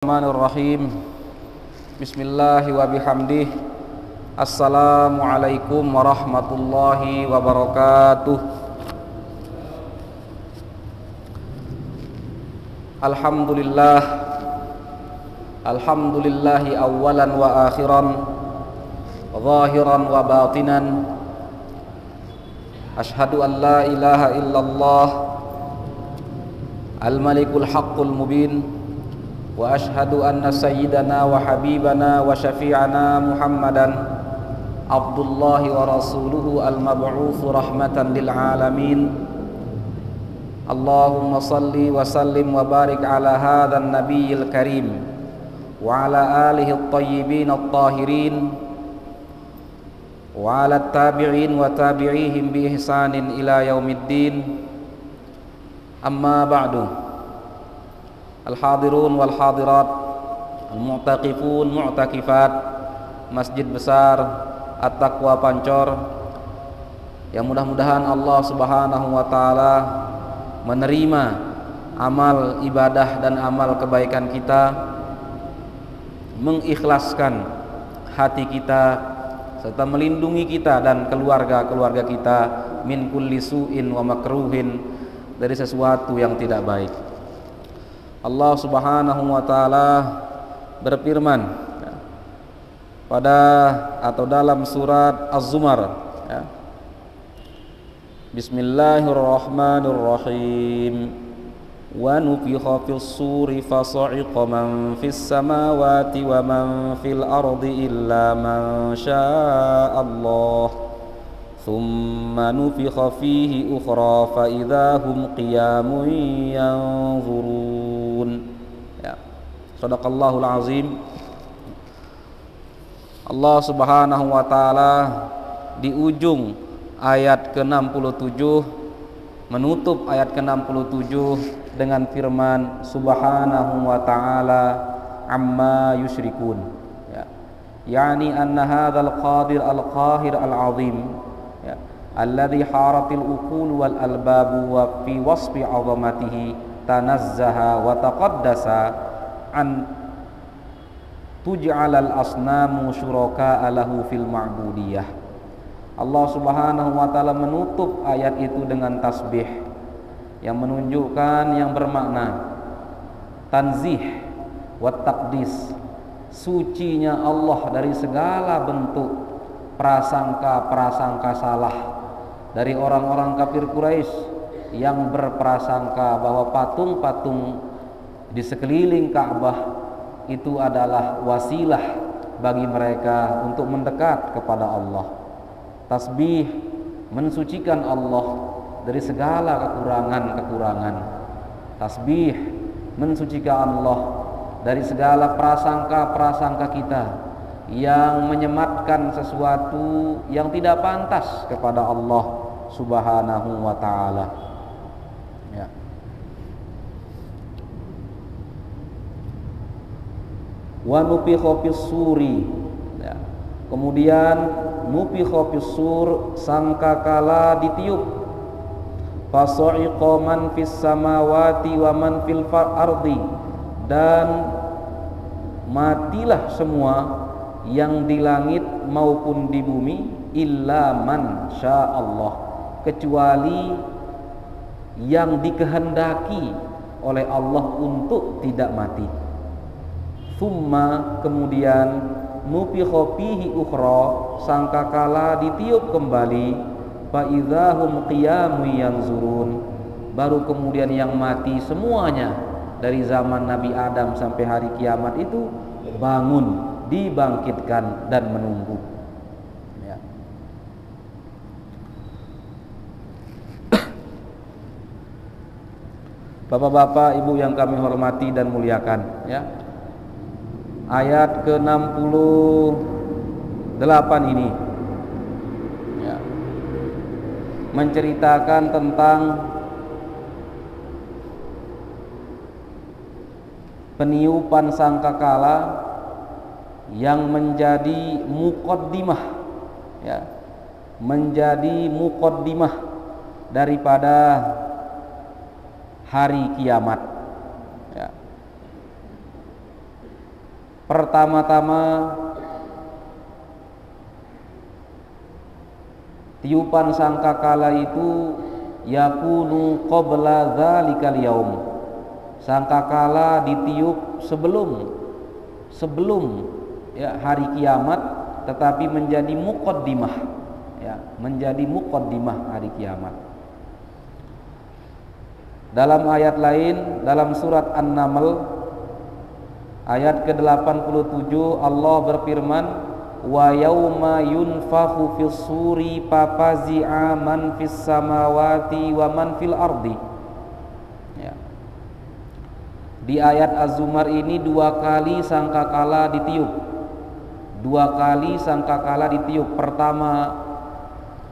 Bismillahirrahmanirrahim. Bismillahi wa bihamdih. Assalamualaikum warahmatullahi wabarakatuh. Alhamdulillah. Alhamdulillahi awwalan wa akhiran, zahiran wa batinan. Ashhadu an la ilaha illallah al-malikul haqqul mubin. Wa ashhadu anna sayyidana wa habibana wa syafi'ana Muhammadan abdullahi wa rasuluhu al-mab'utsu rahmatan lil alamin. Allahumma salli wa sallim wa barik ala hadzal nabiyil karim wa ala alihi at-tayyibin at-tahirin wa ala at-tabi'in wa tabi'ihim bi ihsanin ila yaumiddin. Amma ba'du. Al-hadirun wal hadirat, al-mu'taqifun mu'taqifat Masjid Besar At-Taqwa Pancor, yang mudah-mudahan Allah Subhanahu wa taala menerima amal ibadah dan amal kebaikan kita, mengikhlaskan hati kita, serta melindungi kita dan keluarga-keluarga kita min kulli su'in wa makruhin, dari sesuatu yang tidak baik. Allah Subhanahu wa taala berfirman pada atau dalam surat Az-Zumar, Bismillahirrahmanirrahim. Wa nufikha fis suri fasa'iqa man fis samawati wa man fil ardi illa man syaa Allah. Thumma nufikha fihi ukhra fa idza hum qiyamun yanzurun. Shadaqallahul azim. Allah Subhanahu wa taala di ujung ayat ke-67 menutup ayat ke-67 dengan firman Subhanahu wa taala amma yusyrikun. Yani anna hadzal qadir al-qahir al-azim alladhi haratil uqul wal albabu wa fi wasfi 'azamatihi tanazzaha wa taqaddasa an tuj'alal asnamu syuraka lahu fil ma'budiyah. Allah Subhanahu wa taala menutup ayat itu dengan tasbih yang menunjukkan, yang bermakna tanzih wa taqdis, sucinya Allah dari segala bentuk prasangka-prasangka salah dari orang-orang kafir Quraisy yang berprasangka bahwa patung-patung di sekeliling Ka'bah itu adalah wasilah bagi mereka untuk mendekat kepada Allah. Tasbih mensucikan Allah dari segala kekurangan-kekurangan. Tasbih mensucikan Allah dari segala prasangka-prasangka kita yang menyematkan sesuatu yang tidak pantas kepada Allah Subhanahu wa taala. Wa nufikha fis suri. Kemudian nufikha fis sur, sangkakala ditiup, fasa'iqa man fis samawati wa man fil ardi, dan matilah semua yang di langit maupun di bumi, illa man syaa Allah, kecuali yang dikehendaki oleh Allah untuk tidak mati. Thumma, kemudian nufikha fihi ukhra, sangkakala ditiup kembali, fa idzahum qiyamun yanzurun, baru kemudian yang mati semuanya dari zaman Nabi Adam sampai hari kiamat itu bangun, dibangkitkan dan menunggu. Bapak-bapak, ibu yang kami hormati dan muliakan, ayat ke-68 ini menceritakan tentang peniupan sangkakala yang menjadi muqaddimah, menjadi muqaddimah daripada hari kiamat. Pertama-tama tiupan sangkakala itu yakunu qabla dzalikal yaum. Sangkakala ditiup sebelum ya hari kiamat, tetapi menjadi muqaddimah, ya, menjadi muqaddimah hari kiamat. Dalam ayat lain, dalam surat An-Naml ayat ke-87, Allah berfirman, wa yauma yunfakhu fis suri fafazi'a man fis samawati wa man fil ardi. Ya. Di ayat Az-Zumar ini 2 kali sangkakala ditiup. 2 kali sangkakala ditiup. Pertama,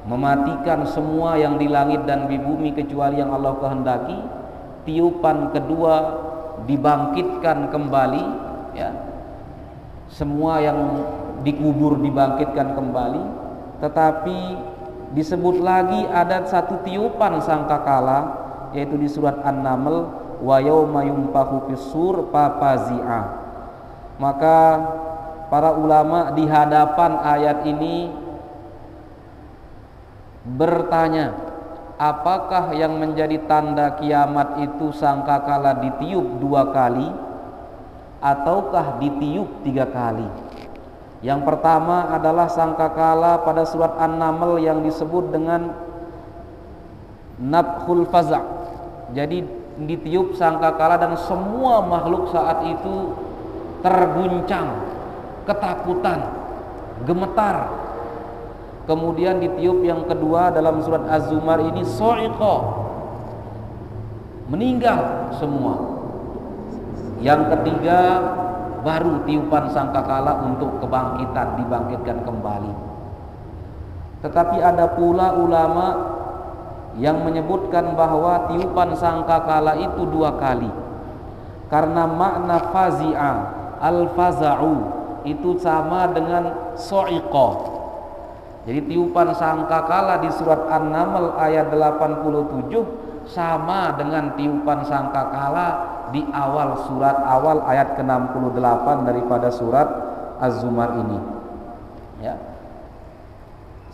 mematikan semua yang di langit dan di bumi kecuali yang Allah kehendaki. Tiupan kedua, dibangkitkan kembali, ya. Semua yang dikubur dibangkitkan kembali. Tetapi disebut lagi ada satu tiupan sangkakala, yaitu di surat An-Naml, wa yauma yunfakhu fis-sur fafazi'a. Maka para ulama di hadapan ayat ini bertanya, apakah yang menjadi tanda kiamat itu sangkakala ditiup 2 kali ataukah ditiup 3 kali? Yang pertama adalah sangkakala pada surat An-Naml yang disebut dengan nafkhul faza'. Jadi ditiup sangkakala dan semua makhluk saat itu terguncang, ketakutan, gemetar. Kemudian ditiup yang kedua dalam surat Az-Zumar ini so'iqah, meninggal semua. Yang ketiga baru tiupan sangkakala untuk kebangkitan, dibangkitkan kembali. Tetapi ada pula ulama yang menyebutkan bahwa tiupan sangkakala itu 2 kali, karena makna fazi'a, al-faza'u itu sama dengan so'iqah. Jadi tiupan sangkakala di surat An-Naml ayat 87 sama dengan tiupan sangkakala di awal surat awal ayat ke-68 daripada surat Az-Zumar ini. Ya.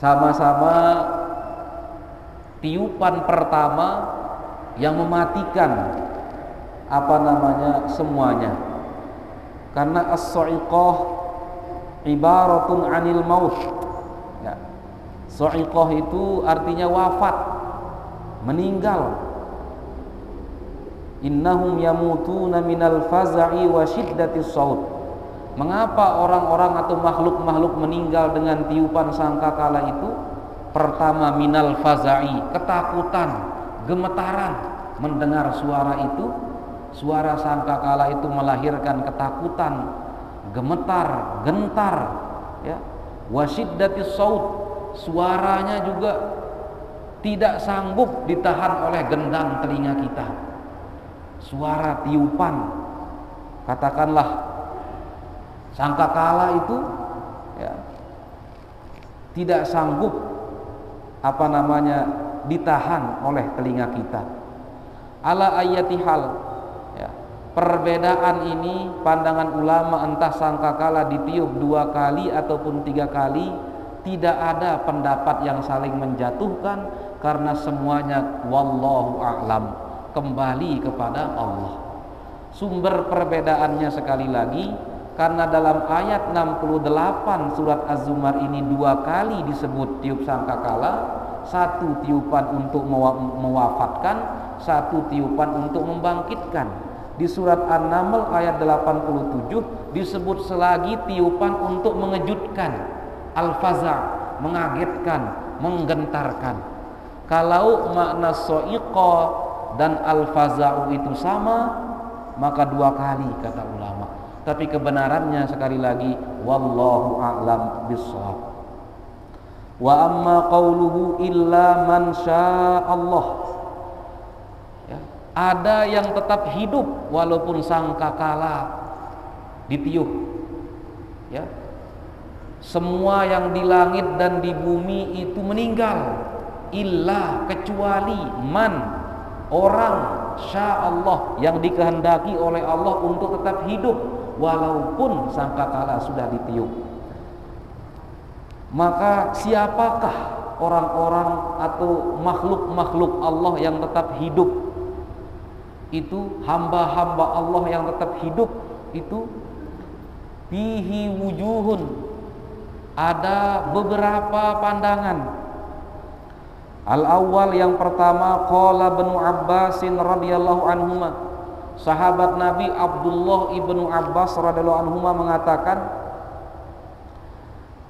Sama-sama tiupan pertama yang mematikan semuanya. Karena as-sa'iqah ibaratun 'anil maut. Ya. Sa'iqah itu artinya wafat, meninggal. Innahum yamutuna minal faza'i wa syiddatis saut. Mengapa orang-orang atau makhluk-makhluk meninggal dengan tiupan sangkakala itu? Pertama, minal faza'i, ketakutan, gemetaran mendengar suara itu. Suara sangkakala itu melahirkan ketakutan, gemetar, gentar, ya. Wa syiddatis saut, suaranya juga tidak sanggup ditahan oleh gendang telinga kita. Suara tiupan, katakanlah sangkakala itu, ya, tidak sanggup ditahan oleh telinga kita. Ala ayati hal, ya, perbedaan ini pandangan ulama entah sangkakala ditiup 2 kali ataupun 3 kali, tidak ada pendapat yang saling menjatuhkan karena semuanya wallahu a'lam, kembali kepada Allah. Sumber perbedaannya sekali lagi, karena dalam ayat 68 surat Az-Zumar ini 2 kali disebut tiup sangkakala, 1 tiupan untuk mewafatkan, 1 tiupan untuk membangkitkan. Di surat An-Naml ayat 87 disebut selagi tiupan untuk mengejutkan, al-faza', mengagetkan, menggentarkan. Kalau makna so'iqah dan al-faza'u itu sama, maka 2 kali kata ulama. Tapi kebenarannya sekali lagi wallahu a'lam bishawab. Wa amma qauluhu illa man sya'allah, ya, ada yang tetap hidup walaupun sangkakala ditiup, ya. Semua yang di langit dan di bumi itu meninggal, illa, kecuali man, orang, sya'allah, yang dikehendaki oleh Allah untuk tetap hidup walaupun sangkakala sudah ditiup. Maka siapakah orang-orang atau makhluk-makhluk Allah yang tetap hidup? Itu hamba-hamba Allah yang tetap hidup itu fihi wujuhun, ada beberapa pandangan. Al-awwal, yang pertama, qala Ibnu Abbasin radhiyallahu anhuma, sahabat Nabi Abdullah ibnu Abbas radhiyallahu anhuma mengatakan,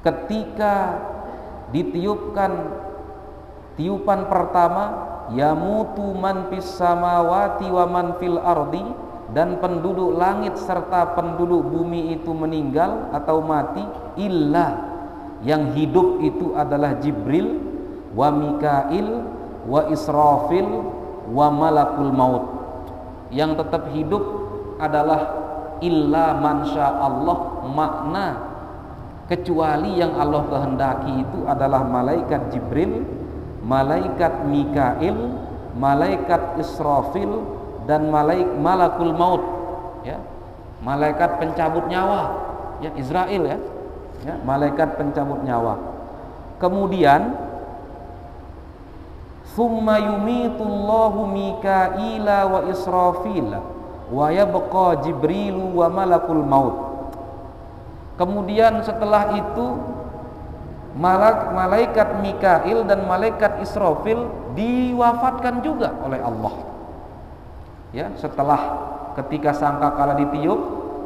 ketika ditiupkan tiupan pertama, yamutu man fis samawati wa man fil ardi, dan penduduk langit serta penduduk bumi itu meninggal atau mati, illa, yang hidup itu adalah Jibril wa Mikail wa Israfil wa malakul maut. Yang tetap hidup adalah illa man sya Allah, makna kecuali yang Allah kehendaki itu adalah malaikat Jibril, malaikat Mikail, malaikat Israfil, dan malakul maut, ya, malaikat pencabut nyawa, ya, Israel, ya, malaikat pencabut nyawa. Kemudian summa yumitullahu Mikaila wa Israfila wa yabqa Jibrilu wa malakul maut. Kemudian setelah itu malaikat Mikail dan malaikat Israfil diwafatkan juga oleh Allah. Ya, setelah ketika sangkakala ditiup,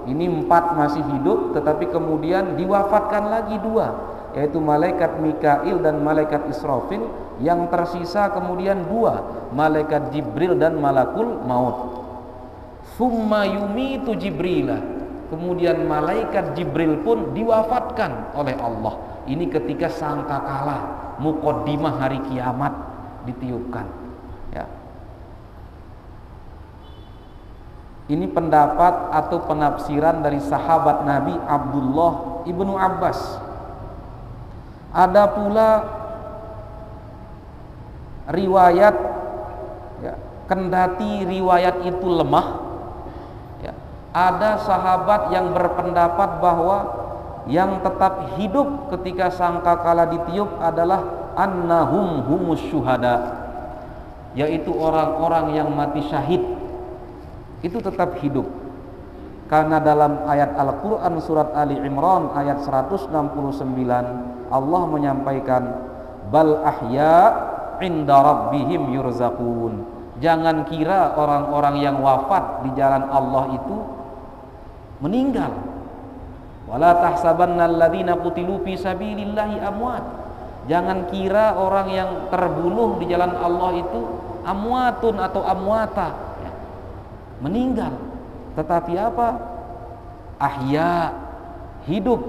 ini 4 masih hidup, tetapi kemudian diwafatkan lagi 2, yaitu malaikat Mikail dan malaikat Israfil. Yang tersisa kemudian 2, malaikat Jibril dan malakul maut. Summa yumitu Jibrilah, kemudian malaikat Jibril pun diwafatkan oleh Allah. Ini ketika sangkakala muqaddimah hari kiamat ditiupkan, ya. Ini pendapat atau penafsiran dari sahabat Nabi Abdullah ibnu Abbas. Ada pula riwayat, ya, kendati riwayat itu lemah, ya, ada sahabat yang berpendapat bahwa yang tetap hidup ketika sangkakala ditiup adalah annahum humus syuhada, yaitu orang-orang yang mati syahid, itu tetap hidup. Karena dalam ayat Al-Quran surat Ali Imran ayat 169 Allah menyampaikan, bal ahya inda rabbihim yurzaqun. Jangan kira orang-orang yang wafat di jalan Allah itu meninggal. Wala tahsabanna alladziina qutilu fi sabilillahi amwat. Jangan kira orang yang terbunuh di jalan Allah itu amwatun atau amwata, meninggal. Tetapi apa? Ahya, hidup,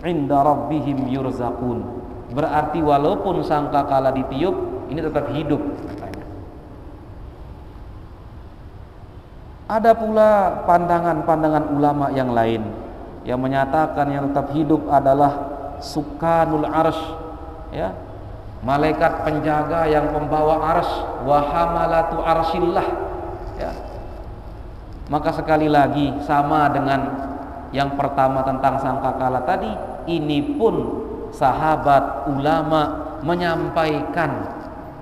inda rabbihim yurzaqun. Berarti walaupun sangkakala ditiup, ini tetap hidup, katanya. Ada pula pandangan-pandangan ulama yang lain yang menyatakan yang tetap hidup adalah sukanul arsy, ya, malaikat penjaga yang pembawa arsy, wa hamalatu arsyillah, ya. Maka sekali lagi sama dengan yang pertama tentang sangkakala tadi, ini pun sahabat ulama menyampaikan,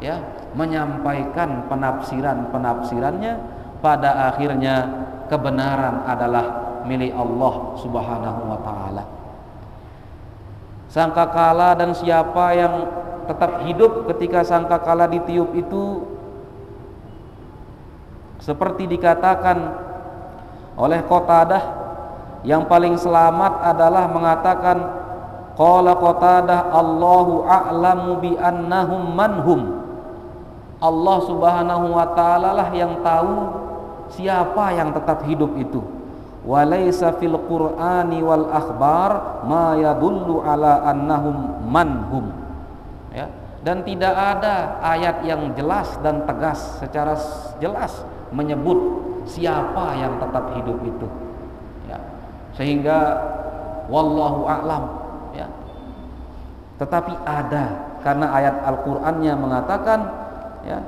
ya, menyampaikan penafsirannya, pada akhirnya kebenaran adalah milik Allah Subhanahu wa taala. Sangkakala dan siapa yang tetap hidup ketika sangkakala ditiup itu, seperti dikatakan oleh Qatadah, yang paling selamat adalah mengatakan, qala Qatadah, Allahu a'lamu bi annahum manhum. Allah Subhanahu wa taala lah yang tahu siapa yang tetap hidup itu. Wa laisa fil Qur'ani wal akhbar ma yadullu ala annahum manhum, ya. Dan tidak ada ayat yang jelas dan tegas secara jelas menyebut siapa yang tetap hidup itu, ya. Sehingga wallahu a'lam, ya. Tetapi ada, karena ayat Al-Qur'annya mengatakan, ya,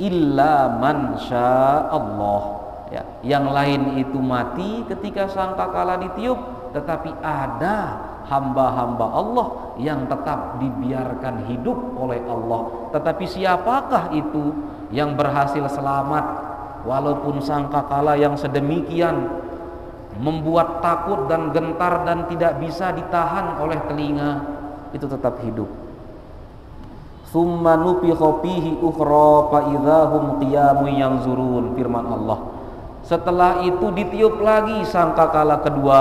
illa man syaa Allah, ya, yang lain itu mati ketika sangkakala ditiup, tetapi ada hamba-hamba Allah yang tetap dibiarkan hidup oleh Allah. Tetapi siapakah itu yang berhasil selamat walaupun sangkakala yang sedemikian membuat takut dan gentar dan tidak bisa ditahan oleh telinga, itu tetap hidup. Tsumma nufikha fihi ukhra fa idzahum qiyamun yanzurun, firman Allah. Setelah itu ditiup lagi sangkakala kedua,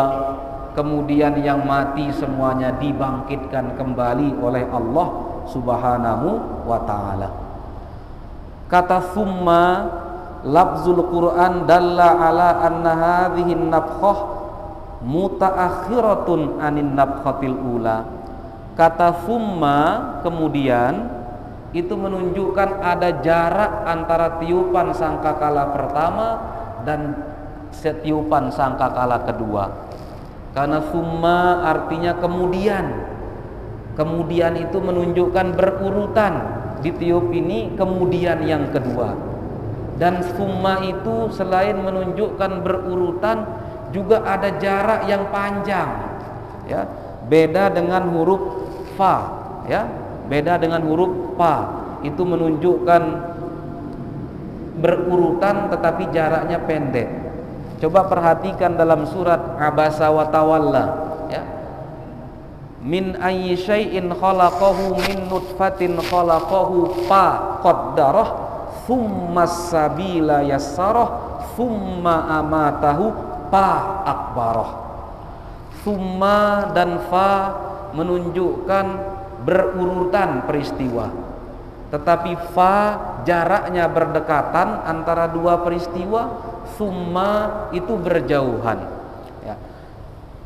kemudian yang mati semuanya dibangkitkan kembali oleh Allah Subhanahu wa ta'ala. Kata summa, lafzul Quran dalla ala anna hadhihi nafkhah mutaakhiratun anin nafkhatil ula. Kata summa, kemudian, itu menunjukkan ada jarak antara tiupan sangkakala pertama dan setiupan sangkakala kedua. Karena summa artinya kemudian. Kemudian itu menunjukkan berurutan. Ditiup ini kemudian yang kedua. Dan summa itu selain menunjukkan berurutan, juga ada jarak yang panjang, ya. Beda dengan huruf fa, ya. Beda dengan huruf fa, itu menunjukkan berurutan tetapi jaraknya pendek. Coba perhatikan dalam surat Abasa wa Tawalla, ya. Min ayyi syai'in khalaqahu min nutfatin khalaqahu fa qaddarah tsumma sabila yassarah tsumma amatahu fa akbarah. Tsumma dan fa menunjukkan berurutan peristiwa, tetapi fa jaraknya berdekatan antara dua peristiwa. Tsumma itu berjauhan, ya.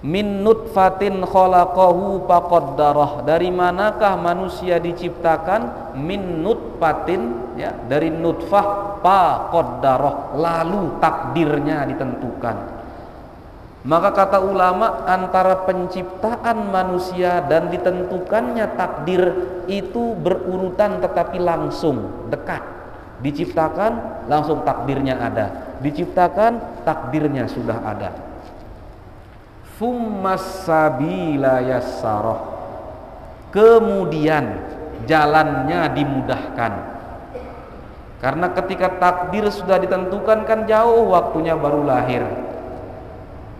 Min nutfatin khalaqahu faqaddarah, dari manakah manusia diciptakan? Min nutfatin, ya, dari nutfah, faqaddarah, lalu takdirnya ditentukan. Maka kata ulama, antara penciptaan manusia dan ditentukannya takdir itu berurutan tetapi langsung dekat. Diciptakan langsung takdirnya ada, diciptakan takdirnya sudah ada. Tsummas sabila yassarah, kemudian jalannya dimudahkan. Karena ketika takdir sudah ditentukan kan jauh waktunya baru lahir.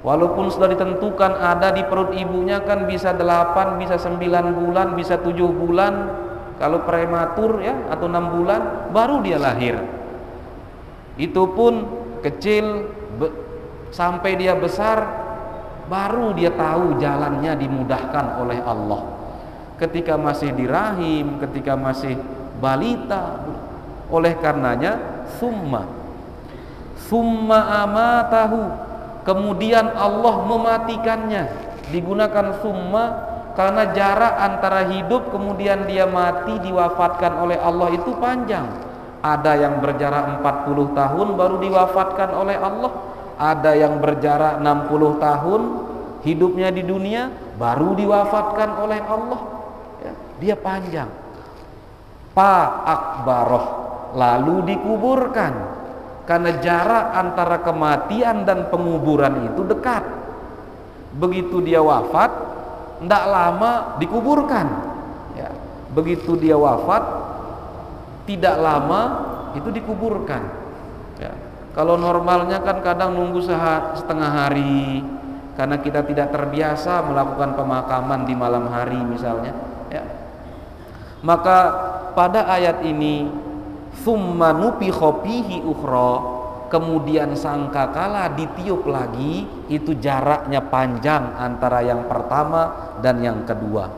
Walaupun sudah ditentukan ada di perut ibunya kan bisa 8, bisa 9 bulan, bisa 7 bulan. Kalau prematur, ya, atau 6 bulan baru dia lahir. Itu pun kecil sampai dia besar baru dia tahu jalannya dimudahkan oleh Allah. Ketika masih di rahim, ketika masih balita. Oleh karenanya summa amatahu, kemudian Allah mematikannya. Digunakan summa karena jarak antara hidup kemudian dia mati diwafatkan oleh Allah itu panjang. Ada yang berjarak 40 tahun baru diwafatkan oleh Allah, ada yang berjarak 60 tahun hidupnya di dunia baru diwafatkan oleh Allah, ya, dia panjang. Pa akbaroh, lalu dikuburkan. Karena jarak antara kematian dan penguburan itu dekat. Begitu dia wafat, tidak lama dikuburkan, ya. Begitu dia wafat, tidak lama itu dikuburkan, ya. Kalau normalnya kan kadang nunggu setengah hari, karena kita tidak terbiasa melakukan pemakaman di malam hari misalnya, ya. Maka pada ayat ini tsumma nufikha fihi ukhra, kemudian sangkakala ditiup lagi, itu jaraknya panjang antara yang pertama dan yang kedua.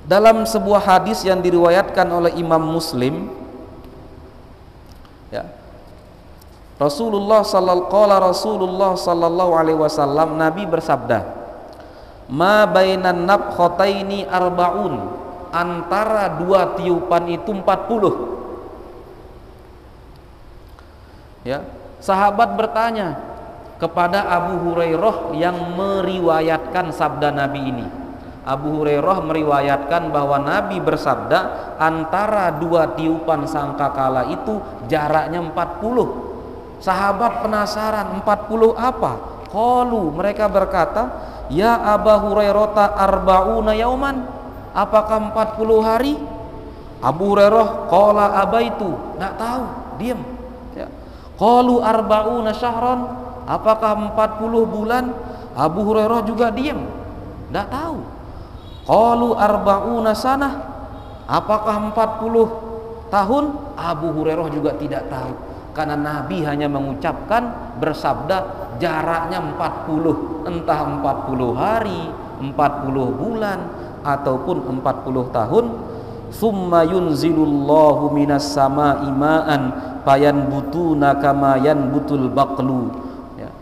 Dalam sebuah hadis yang diriwayatkan oleh Imam Muslim, ya, Rasulullah sallallahu alaihi wasallam, Nabi bersabda, ma bainan nafkhataini arbaun, antara dua tiupan itu 40. Ya, sahabat bertanya kepada Abu Hurairah yang meriwayatkan sabda Nabi ini, Abu Hurairah meriwayatkan bahwa Nabi bersabda, antara dua tiupan sangkakala itu jaraknya 40. Sahabat penasaran, 40 apa? Qalu, mereka berkata, ya Aba Hurairah arba'una yauman, apakah 40 hari? Abu Hurairah qala abaitu, enggak tahu, diam. Ya. Qalu arba'una syahran, apakah 40 bulan? Abu Hurairah juga diam, enggak tahu. Qalu arba'una sanah, apakah 40 tahun? Abu Hurairah juga tidak tahu, karena Nabi hanya mengucapkan, bersabda jaraknya 40, entah 40 hari, 40 bulan, ataupun 40 tahun. Summa yunzilullahu minas sama'i ma'an fayanbutuna kama yanbutul baqlu. Ya.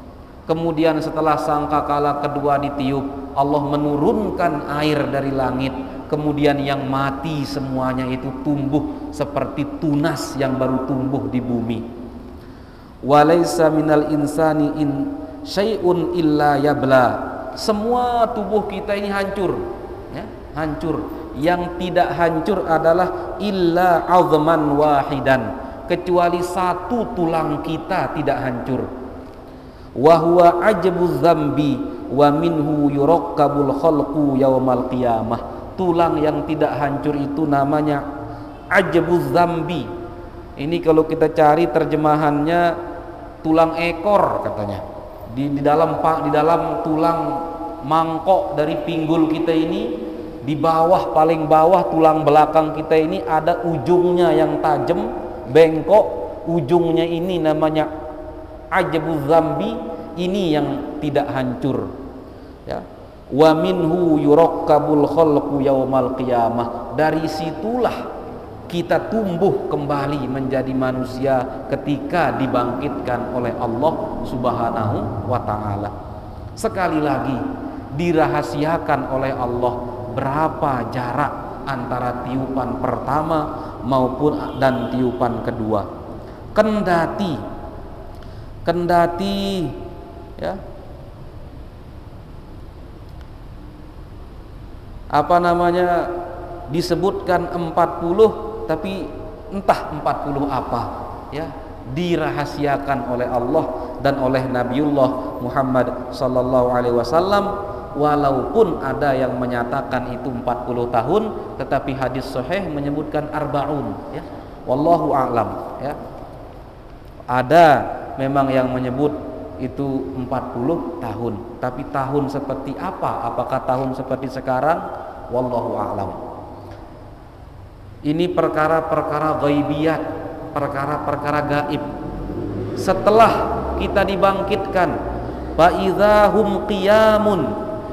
Kemudian setelah sangkakala kedua ditiup, Allah menurunkan air dari langit, kemudian yang mati semuanya itu tumbuh seperti tunas yang baru tumbuh di bumi. Walaysa minal insani in syai'un illa yabla. Semua tubuh kita ini hancur, ya, hancur. Yang tidak hancur adalah illa azman wahidan, kecuali satu tulang kita tidak hancur. Wa huwa ajbuz dzambi wa minhu yurakkabul khalqu yaumal qiyamah. Tulang yang tidak hancur itu namanya ajbuz dzambi. Ini kalau kita cari terjemahannya tulang ekor katanya. Di dalam tulang mangkok dari pinggul kita ini, di bawah, paling bawah tulang belakang kita ini ada ujungnya yang tajam, bengkok, ujungnya ini namanya ajbuz dzambi, ini yang tidak hancur. Ya. Wa minhu yurakkabul khalqu yaumal qiyamah. Dari situlah kita tumbuh kembali menjadi manusia ketika dibangkitkan oleh Allah Subhanahu wa taala. Sekali lagi dirahasiakan oleh Allah berapa jarak antara tiupan pertama maupun dan tiupan kedua. Kendati ya, apa namanya, disebutkan 40, tapi entah 40 apa, ya, dirahasiakan oleh Allah dan oleh Nabiullah Muhammad sallallahu alaihi wasallam. Walaupun ada yang menyatakan itu 40 tahun, tetapi hadis sahih menyebutkan arba'un, ya. Wallahu a'lam, ya. Ada memang yang menyebut itu 40 tahun, tapi tahun seperti apa? Apakah tahun seperti sekarang? Wallahu a'lam. Ini perkara-perkara ghaibiyat, perkara-perkara gaib. Setelah kita dibangkitkan, fa idzahum qiyamun,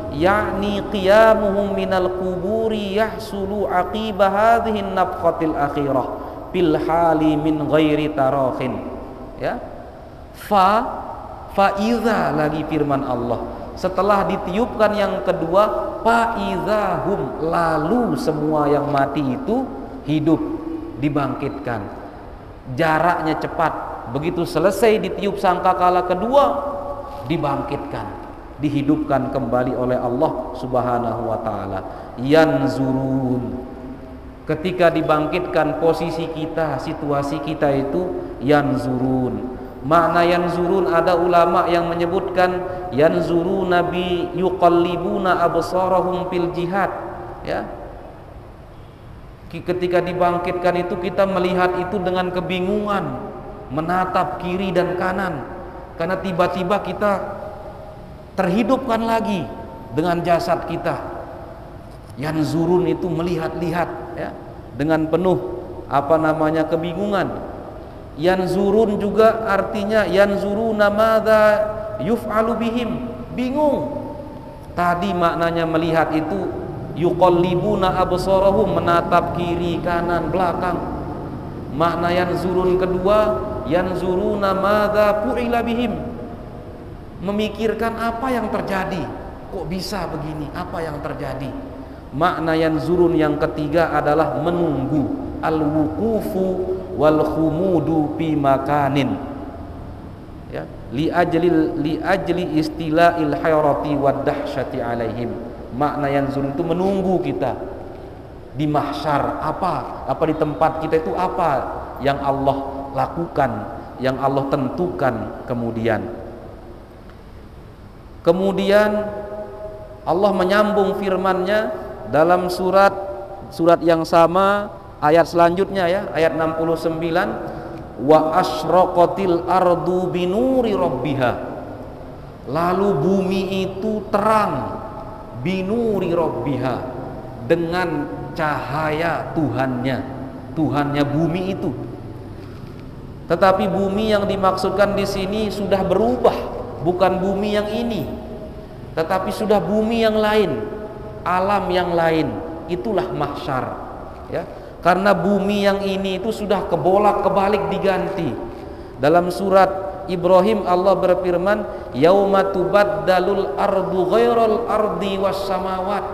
yakni qiyamuhum minal quburi yahsulu aqiba hadhihi nafkhatil akhirah bil hali min ghairi tarakhin. Ya. Fa idza, lagi firman Allah, setelah ditiupkan yang kedua, fa idzahum, lalu semua yang mati itu hidup, dibangkitkan. Jaraknya cepat. Begitu selesai ditiup sangkakala kedua, dibangkitkan, dihidupkan kembali oleh Allah Subhanahu wa taala. Yanzurun. Ketika dibangkitkan, posisi kita, situasi kita itu yanzurun. Makna yanzurun, ada ulama yang menyebutkan yanzuruna bi yuqallibuna absarahum fil jihad, ya. Ketika dibangkitkan itu kita melihat itu dengan kebingungan, menatap kiri dan kanan, karena tiba-tiba kita terhidupkan lagi dengan jasad kita. Yanzurun itu melihat-lihat, ya, dengan penuh kebingungan. Yanzurun juga artinya yanzuruna madza yuf'alu bihim, bingung. Tadi maknanya melihat itu yuqallibuna absarahum, menatap kiri kanan belakang. Makna yanzurun kedua, yanzuruna madza fu'ila bihim, memikirkan apa yang terjadi, kok bisa begini, apa yang terjadi. Makna yanzurun yang ketiga adalah menunggu, al-wuqufu wal khumudu fi makanin, ya, li ajli istila'il hayrati wad dahsyati alaihim. Makna yanzurun itu menunggu kita di mahsyar. Apa di tempat kita itu, apa yang Allah lakukan, yang Allah tentukan kemudian Allah menyambung firman-Nya dalam surat yang sama, ayat selanjutnya ya, ayat 69, wa asyraqatil ardu binuri rabbiha, lalu bumi itu terang, binuri rabbiha, dengan cahaya Tuhannya bumi itu. Tetapi bumi yang dimaksudkan di sini sudah berubah, bukan bumi yang ini, tetapi sudah bumi yang lain, alam yang lain. Itulah mahsyar, ya. Karena bumi yang ini itu sudah kebolak-kebalik diganti. Dalam surat Ibrahim Allah berfirman, yauma tubaddalul ardu ghairal ardi was samawat,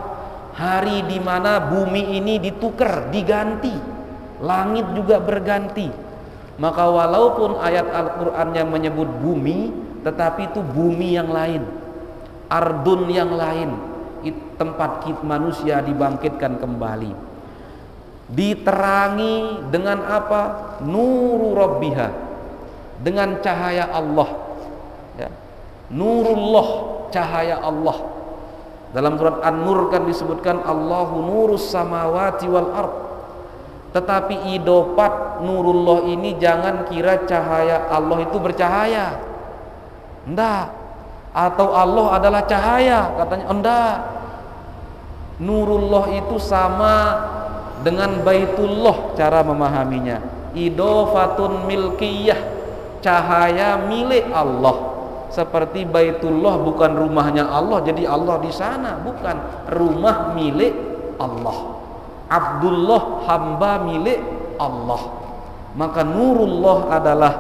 hari di mana bumi ini ditukar, diganti, langit juga berganti. Maka walaupun ayat Al-Qur'annya menyebut bumi, tetapi itu bumi yang lain, ardun yang lain, tempat manusia dibangkitkan kembali. Diterangi dengan apa? Nuru rabbiha, dengan cahaya Allah, ya. Nurullah, cahaya Allah. Dalam surat An-Nur kan disebutkan Allahu nurus samawati wal ard. Tetapi idopat nurullah ini jangan kira cahaya Allah itu bercahaya, enggak. Atau Allah adalah cahaya, katanya enggak. Nurullah itu sama dengan Baitullah cara memahaminya. Idofatun milkiyah, cahaya milik Allah. Seperti Baitullah bukan rumahnya Allah, jadi Allah di sana, bukan, rumah milik Allah. Abdullah, hamba milik Allah. Maka nurullah adalah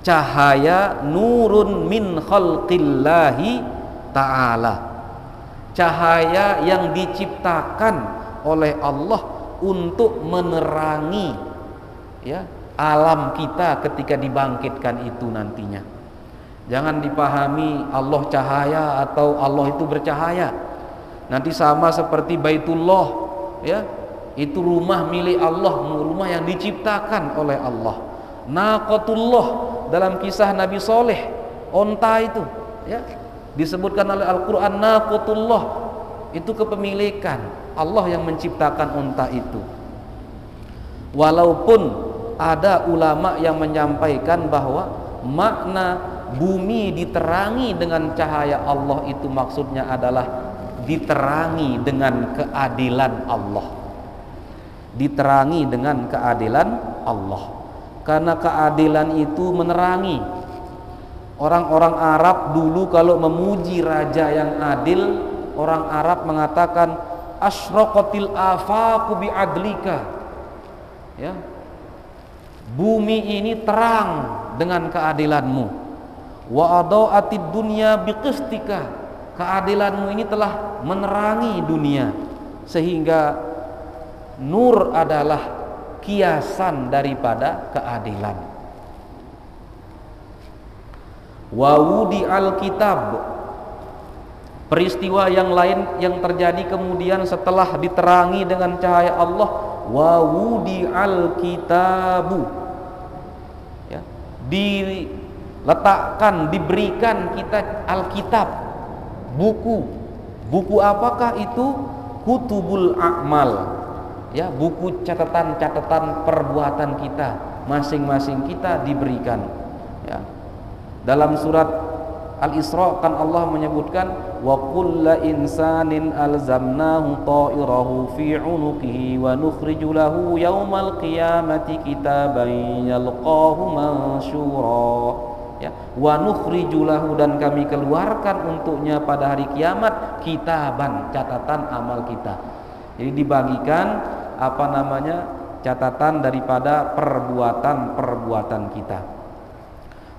cahaya, nurun min khalqillahi ta'ala, cahaya yang diciptakan oleh Allah untuk menerangi, ya, alam kita ketika dibangkitkan itu nantinya. Jangan dipahami Allah cahaya atau Allah itu bercahaya. Nanti sama seperti Baitullah, ya, itu rumah milik Allah, rumah yang diciptakan oleh Allah. Naqatullah dalam kisah Nabi Soleh, onta itu, ya, disebutkan oleh Al-Quran naqatullah, itu kepemilikan Allah yang menciptakan onta itu. Walaupun ada ulama yang menyampaikan bahwa makna bumi diterangi dengan cahaya Allah itu maksudnya adalah diterangi dengan keadilan Allah, diterangi dengan keadilan Allah. Karena keadilan itu menerangi. Orang-orang Arab dulu kalau memuji raja yang adil, orang Arab mengatakan asyraqatil afaqu bi'adlika, ya, bumi ini terang dengan keadilanmu. Wa adaatid dunya biqistika, keadilanmu ini telah menerangi dunia. Sehingga nur adalah kiasan daripada keadilan. Wa wudi al-kitab, peristiwa yang lain yang terjadi kemudian setelah diterangi dengan cahaya Allah, wa wudi al-kitabu, ya, diletakkan, diberikan kita Alkitab, buku apakah itu? Kutubul a'mal, ya, buku catatan-catatan perbuatan kita, masing-masing kita diberikan, ya. Dalam surat Al-Isra kan Allah menyebutkan wa kullu insanin alzamnahu ta'irahu fi 'unuqihi wa nukhriju lahu yaumal qiyamati kitaban yalqahu mansyura, ya, wa nukhriju lahu, dan kami keluarkan untuknya pada hari kiamat kitaban, catatan amal kita. Jadi dibagikan catatan daripada perbuatan kita.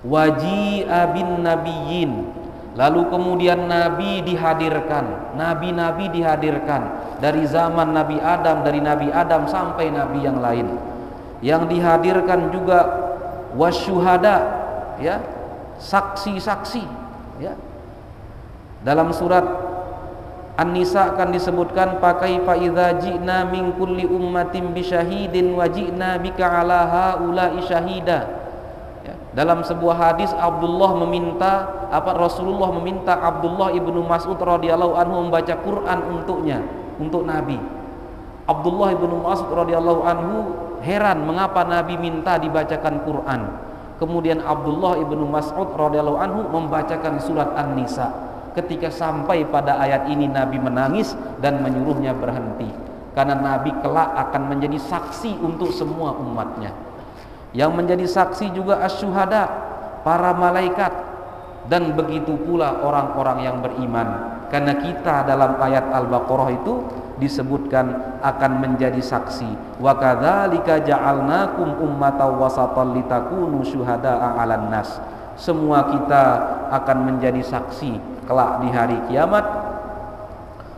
Waji'a bin nabiyyin, lalu kemudian nabi dihadirkan, nabi-nabi dihadirkan dari zaman Nabi Adam, dari Nabi Adam sampai nabi yang lain. Yang dihadirkan juga wasyuhada, ya, saksi-saksi, ya, Dalam surat An-Nisa akan disebutkan pakaifa idza ji'na min kulli ummatin bisyahidin wa ji'na bika 'ala haula'i syahida. Ya, dalam sebuah hadis Rasulullah meminta Abdullah ibnu Mas'ud radhiyallahu anhu membaca Quran untuk Nabi. Abdullah ibnu Mas'ud radhiyallahu anhu heran mengapa Nabi minta dibacakan Quran. Kemudian Abdullah ibnu Mas'ud radhiyallahu anhu membacakan surat An-Nisa. Ketika sampai pada ayat ini Nabi menangis dan menyuruhnya berhenti, karena Nabi kelak akan menjadi saksi untuk semua umatnya. Yang menjadi saksi juga asyuhada, para malaikat, dan begitu pula orang-orang yang beriman. Karena kita dalam ayat Al-Baqarah itu disebutkan akan menjadi saksi. Wa kadzalika ja'alnakum ummatan wasatan litakunu syuhada'a 'alan nas. Semua kita akan menjadi saksi kelak di hari kiamat.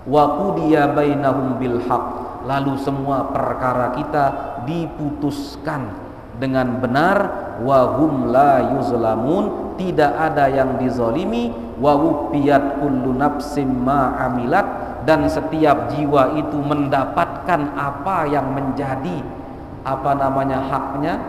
Wa qudiya bainahum bil haqq. Lalu semua perkara kita diputuskan dengan benar. Wa hum la yuzlamun. Tidak ada yang dizalimi. Wa wufiyat kullu nafsim ma amilat. Dan setiap jiwa itu mendapatkan apa yang menjadi haknya.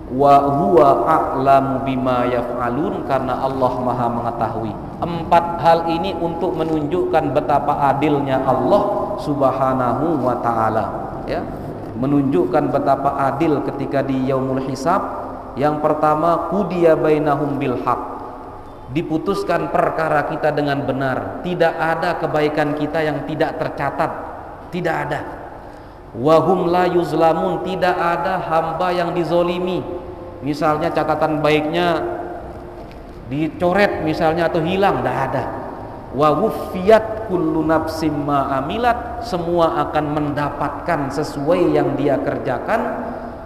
Wa huwa a'lamu bima yaf'alun, karena Allah Maha mengetahui. 4 hal ini untuk menunjukkan betapa adilnya Allah Subhanahu wa taala, ya. Menunjukkan betapa adil ketika di yaumul hisab. Yang pertama, qudiya bainahum bil haqq. Diputuskan perkara kita dengan benar. Tidak ada kebaikan kita yang tidak tercatat. Tidak ada. Wahum la yuzlamun. Tidak ada hamba yang dizolimi. Misalnya catatan baiknya dicoret misalnya atau hilang, tidak ada. Wa wuffiyat kullu nafsim ma amilat. Semua akan mendapatkan sesuai yang dia kerjakan.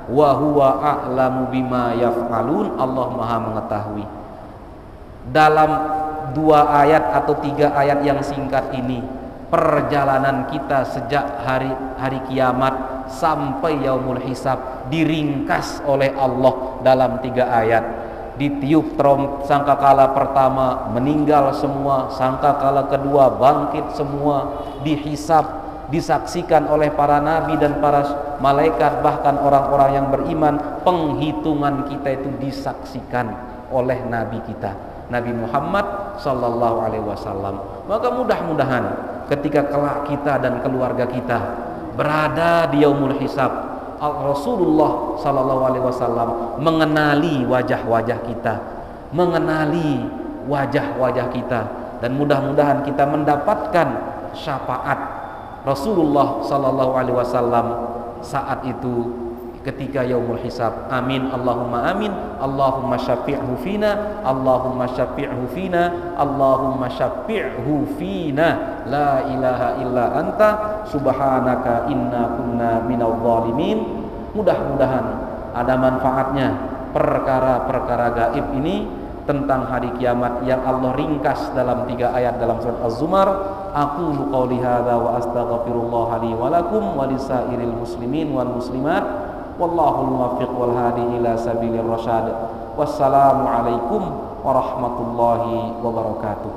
Wa huwa a'lamu bima yaf'alun. Allah Maha mengetahui. Dalam 2 ayat atau 3 ayat yang singkat ini, perjalanan kita sejak hari kiamat sampai yaumul hisab diringkas oleh Allah dalam 3 ayat. Ditiup sangkakala pertama, meninggal semua. Sangkakala kedua, bangkit semua. Dihisab, disaksikan oleh para nabi dan para malaikat, bahkan orang-orang yang beriman. Penghitungan kita itu disaksikan oleh nabi kita, Nabi Muhammad sallallahu alaihi wasallam. Maka mudah-mudahan ketika kelak kita dan keluarga kita berada di yaumul hisab, Rasulullah sallallahu alaihi wasallam mengenali wajah-wajah kita, mengenali wajah-wajah kita, dan mudah-mudahan kita mendapatkan syafaat Rasulullah sallallahu alaihi wasallam saat itu ketika yaumul hisab. Amin Allahumma amin. Allahumma syafi'hu fina, Allahumma syafi'hu fina, Allahumma syafi'hu fina. La ilaha illa anta subhanaka inna kunna minal zalimin. Mudah-mudahan ada manfaatnya perkara-perkara gaib ini tentang hari kiamat yang Allah ringkas dalam 3 ayat dalam surat Az-Zumar. Aqulu qouli hadza wa astaghfirullah li wa lakum wa lisairil muslimin wal muslimat. Wallahul muwaffiq wal hadi ila sabilir rasyad. Wassalamu alaikum warahmatullahi wabarakatuh.